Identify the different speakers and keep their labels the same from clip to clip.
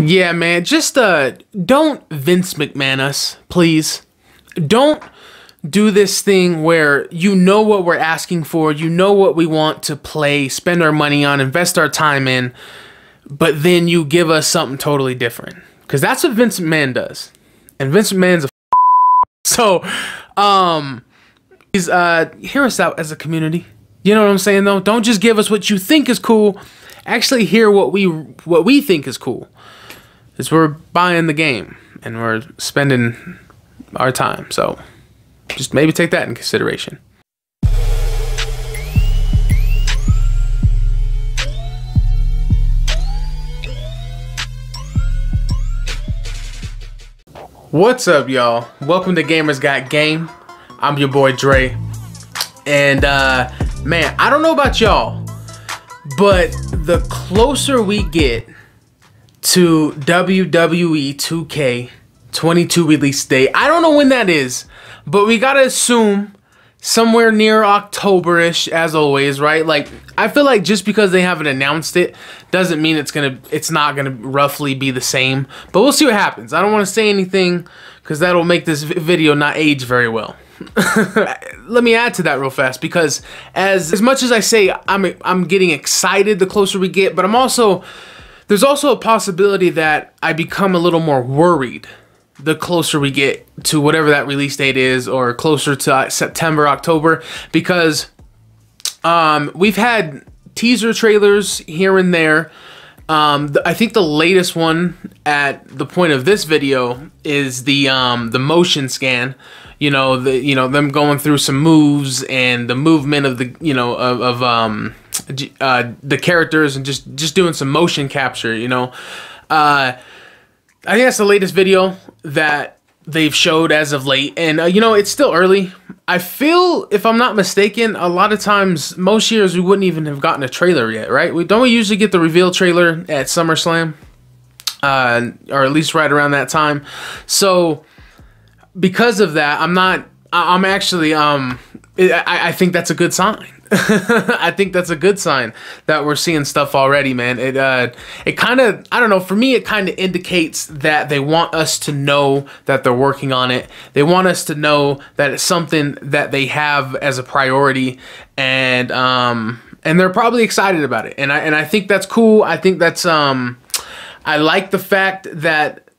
Speaker 1: Yeah, man, just don't Vince McMahon us, please. Don't do this thing where you know what we're asking for, you know what we want to play, spend our money on, invest our time in, but then you give us something totally different. Because that's what Vince McMahon does. And Vince McMahon's a so, please, hear us out as a community. You know what I'm saying, though? Don't just give us what you think is cool. Actually hear what we think is cool. Because we're buying the game and we're spending our time. So just maybe take that in consideration. What's up, y'all? Welcome to Gamers Got Game. I'm your boy Dre. And man, I don't know about y'all, but the closer we get to WWE 2K22 release date, I don't know when that is, but we gotta assume somewhere near October-ish, as always, right? Like, I feel like just because they haven't announced it doesn't mean it's not gonna roughly be the same, but we'll see what happens. I don't want to say anything because that'll make this video not age very well. Let me add to that real fast, because as much as I say I'm getting excited the closer we get, but there's also a possibility that I become a little more worried the closer we get to whatever that release date is, or closer to September, October, because we've had teaser trailers here and there. I think the latest one at the point of this video is the motion scan. You know, them going through some moves and the movement of the the characters, and just doing some motion capture. I think that's the latest video that they've showed as of late, and it's still early. I feel, if I'm not mistaken, a lot of times, most years we wouldn't even have gotten a trailer yet, right? Don't we usually get the reveal trailer at SummerSlam, or at least right around that time? So because of that, I think that's a good sign. I think that's a good sign that we're seeing stuff already, man. It kind of, I don't know, for me it kind of indicates that they want us to know that they're working on it. They want us to know that it's something that they have as a priority, and they're probably excited about it. And I think that's cool. I think that's I like the fact that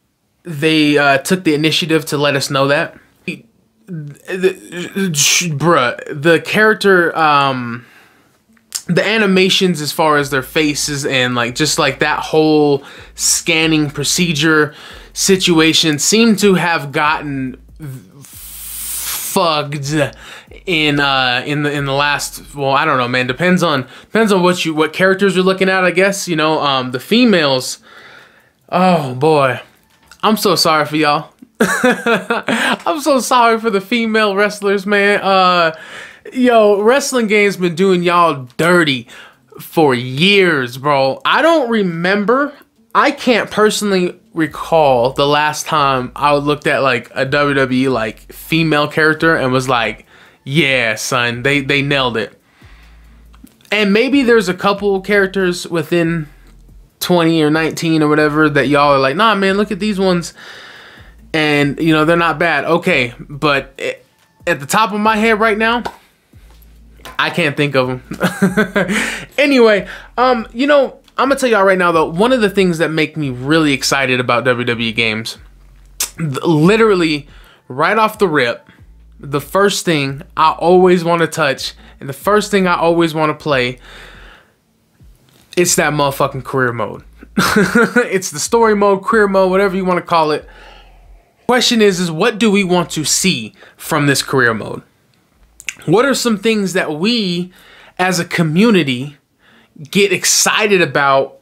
Speaker 1: they took the initiative to let us know that. The character, the animations as far as their faces and just that whole scanning procedure situation seem to have gotten fucked in the last, well, I don't know, man. Depends on what characters you're looking at, I guess. The females, oh boy, I'm so sorry for y'all. I'm so sorry for the female wrestlers, man. Yo, wrestling games been doing y'all dirty for years, bro. I can't personally recall the last time I looked at a WWE female character and was like, yeah, son, they nailed it. And maybe there's a couple characters within 20 or 19 or whatever that y'all are like, nah, man, look at these ones. And, they're not bad. Okay, but at the top of my head right now, I can't think of them. Anyway, I'm going to tell y'all right now, though, one of the things that make me really excited about WWE games, literally right off the rip, the first thing I always want to touch and the first thing I always want to play, it's that motherfucking career mode. It's the story mode, career mode, whatever you want to call it. Question is what do we want to see from this career mode? What are some things that we as a community get excited about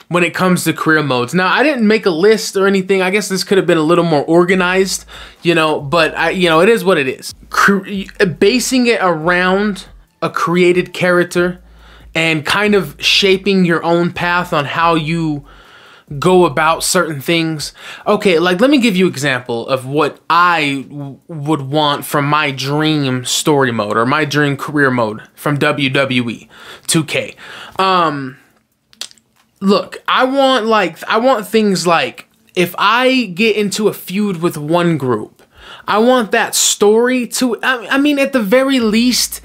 Speaker 1: when it comes to career modes? Now, I didn't make a list or anything. I guess this could have been a little more organized, but it is what it is. Basing it around a created character and kind of shaping your own path on how you go about certain things. Okay, let me give you an example of what I would want from my dream story mode or my dream career mode from WWE 2K. look, I want things like, if I get into a feud with one group, I want that story to, I mean, at the very least,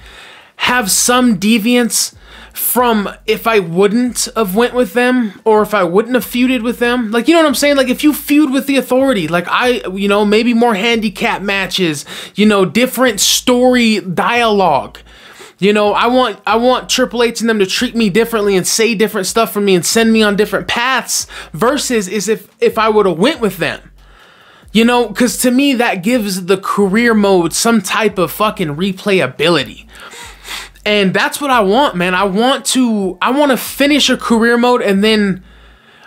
Speaker 1: have some deviance from if I wouldn't have went with them, or if I wouldn't have feuded with them. Like, you know what I'm saying? Like, if you feud with the Authority, like you know, maybe more handicap matches, you know, different story dialogue. You know, I want Triple H and them to treat me differently and say different stuff for me and send me on different paths, versus is if I would have went with them. You know, because to me, that gives the career mode some type of fucking replayability. And that's what I want, man. I want to finish a career mode, and then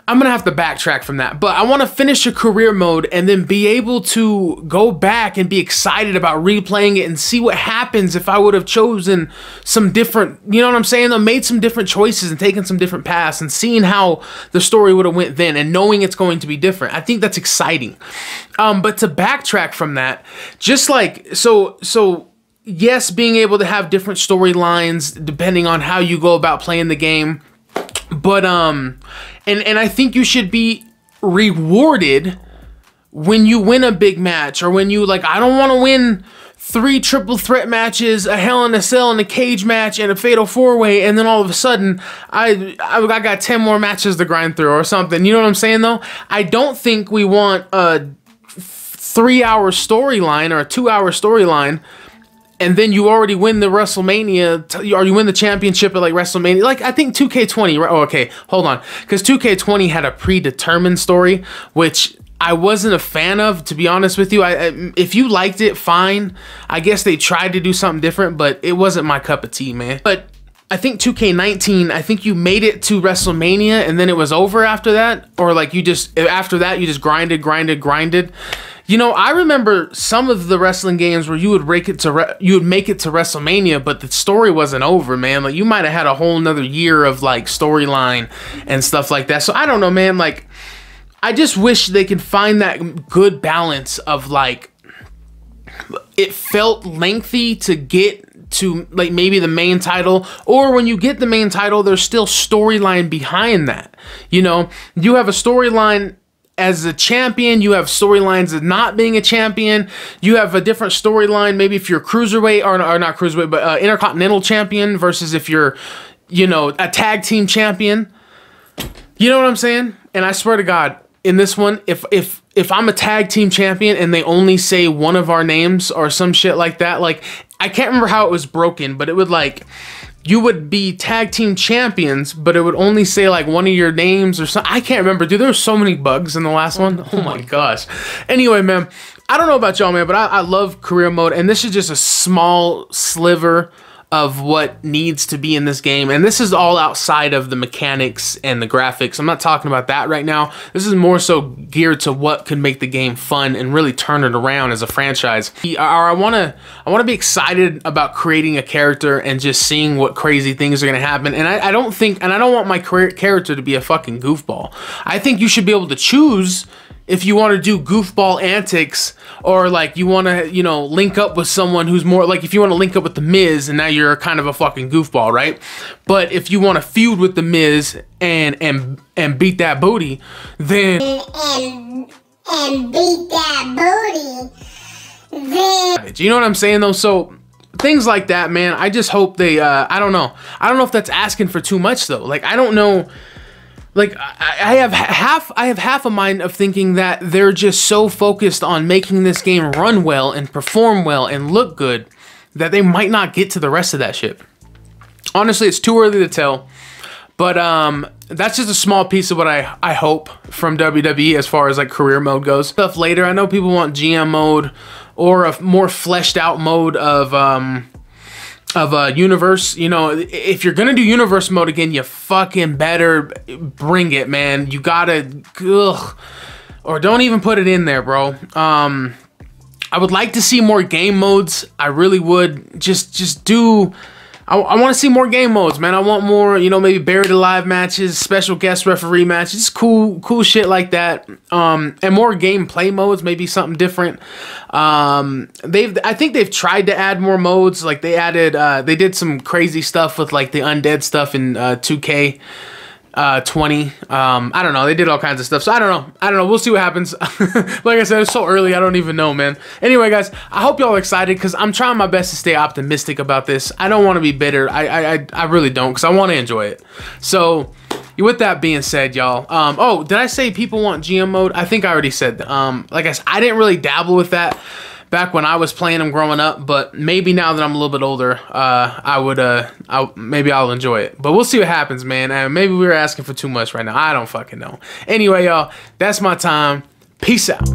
Speaker 1: I'm going to have to backtrack from that. But I want to finish a career mode and then be able to go back and be excited about replaying it and see what happens if I would have chosen some different, you know what I'm saying? I made some different choices and taken some different paths, and seeing how the story would have went then and knowing it's going to be different. I think that's exciting. But to backtrack from that, just like, so yes, being able to have different storylines depending on how you go about playing the game. But, and I think you should be rewarded when you win a big match, or when you, like, I don't want to win 3 triple threat matches, a Hell in a Cell, and a cage match, and a fatal 4-way, and then all of a sudden, I got 10 more matches to grind through or something. You know what I'm saying, though? I don't think we want a 3-hour storyline or a 2-hour storyline, and then you already win the WrestleMania, or you win the championship at like WrestleMania. Like, I think 2K20, right? Oh, okay, hold on. Because 2K20 had a predetermined story, which I wasn't a fan of, to be honest with you. If you liked it, fine. I guess they tried to do something different, but it wasn't my cup of tea, man. But I think 2K19, I think you made it to WrestleMania, and then it was over after that. Or like, after that, you just grinded. You know, I remember some of the wrestling games where you would make it to WrestleMania, but the story wasn't over, man. Like, you might have had a whole nother year of like storyline and stuff like that. So I don't know, man. Like, I just wish they could find that good balance of, like, it felt lengthy to get to, like, maybe the main title, or when you get the main title, there's still storyline behind that. You know, you have a storyline as a champion, you have storylines of not being a champion, you have a different storyline maybe if you're cruiserweight, or not cruiserweight, but intercontinental champion, versus if you're, you know, a tag team champion. You know what I'm saying? And I swear to God, in this one, if I'm a tag team champion and they only say one of our names or some shit like that, like, I can't remember how it was broken, but it would, like, you would be tag team champions, but it would only say like one of your names or something. I can't remember, dude. There were so many bugs in the last one. Oh my gosh. Anyway, man, I don't know about y'all, man, but I love career mode, and this is just a small sliver of what needs to be in this game. And this is all outside of the mechanics and the graphics. I'm not talking about that right now. This is more so geared to what can make the game fun and really turn it around as a franchise. I want to be excited about creating a character and just seeing what crazy things are going to happen. And I don't want my character to be a fucking goofball. I think you should be able to choose if you want to do goofball antics, or like you want to, you know, link up with someone who's more, like if you want to link up with The Miz and now you're kind of a fucking goofball, right? But if you want to feud with The Miz and beat that booty, then and beat that booty, then, you know what I'm saying though? So things like that, man. I just hope they I don't know if that's asking for too much though. Like, I don't know. Like, I have half a mind of thinking that they're just so focused on making this game run well and perform well and look good that they might not get to the rest of that shit. Honestly, it's too early to tell. But that's just a small piece of what I hope from WWE as far as like career mode goes. Stuff later, I know people want GM mode or a more fleshed out mode of universe. You know, if you're gonna do universe mode again, you fucking better bring it, man. You gotta, or don't even put it in there, bro. I would like to see more game modes. I really would. Just do. I want to see more game modes, man. I want more, you know, maybe buried alive matches, special guest referee matches, cool shit like that. And more gameplay modes, maybe something different. I think they've tried to add more modes. Like they did some crazy stuff with like the undead stuff in 2K. 20. I don't know. They did all kinds of stuff. So I don't know. We'll see what happens. Like I said, it's so early. I don't even know, man. Anyway, guys, I hope y'all are excited because I'm trying my best to stay optimistic about this. I don't want to be bitter. I really don't because I want to enjoy it. So with that being said, y'all, oh, did I say people want GM mode? I think I already said that. Like I said, I didn't really dabble with that back when I was playing them growing up, but maybe now that I'm a little bit older, maybe I'll enjoy it. But we'll see what happens, man. Maybe we were asking for too much right now. I don't fucking know. Anyway, y'all, that's my time. Peace out.